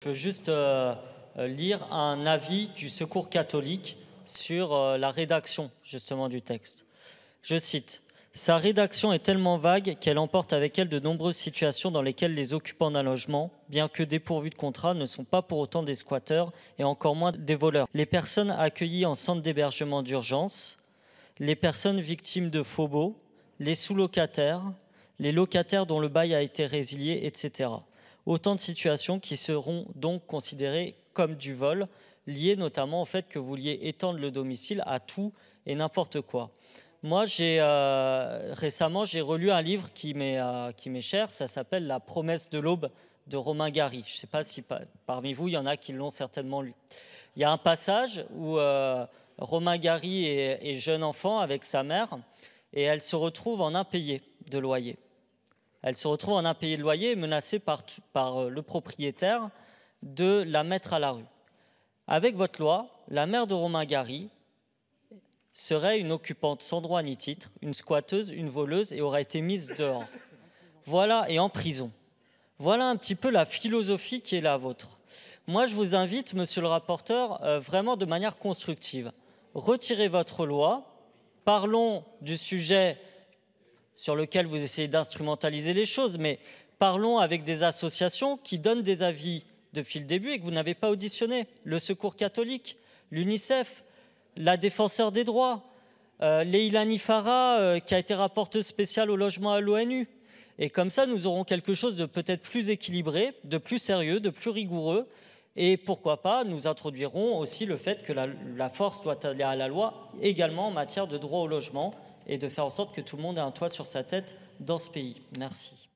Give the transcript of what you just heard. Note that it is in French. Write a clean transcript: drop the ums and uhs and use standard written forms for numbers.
Je veux juste lire un avis du Secours catholique sur la rédaction justement du texte. Je cite: « Sa rédaction est tellement vague qu'elle emporte avec elle de nombreuses situations dans lesquelles les occupants d'un logement, bien que dépourvus de contrat, ne sont pas pour autant des squatteurs et encore moins des voleurs. Les personnes accueillies en centre d'hébergement d'urgence, les personnes victimes de faux baux, les sous-locataires, les locataires dont le bail a été résilié, etc. Autant de situations qui seront donc considérées comme du vol, liées notamment au fait que vous vouliez étendre le domicile à tout et n'importe quoi. » Moi, récemment, j'ai relu un livre qui m'est cher, ça s'appelle « La promesse de l'aube » de Romain Gary. Je ne sais pas si parmi vous, il y en a qui l'ont certainement lu. Il y a un passage où Romain Gary est jeune enfant avec sa mère et elle se retrouve en impayé de loyer. Elle se retrouve en impayé de loyer, menacée par le propriétaire de la mettre à la rue. Avec votre loi, la mère de Romain Gary serait une occupante sans droit ni titre, une squatteuse, une voleuse et aurait été mise dehors. Voilà, et en prison. Voilà un petit peu la philosophie qui est la vôtre. Moi, je vous invite, monsieur le rapporteur, vraiment de manière constructive. Retirez votre loi, parlons du sujet sur lequel vous essayez d'instrumentaliser les choses, mais parlons avec des associations qui donnent des avis depuis le début et que vous n'avez pas auditionné. Le Secours catholique, l'UNICEF, la Défenseure des droits, Leilani Farah, qui a été rapporteuse spéciale au logement à l'ONU. Et comme ça, nous aurons quelque chose de peut-être plus équilibré, de plus sérieux, de plus rigoureux. Et pourquoi pas, nous introduirons aussi le fait que la force doit aller à la loi également en matière de droit au logement et de faire en sorte que tout le monde ait un toit sur sa tête dans ce pays. Merci.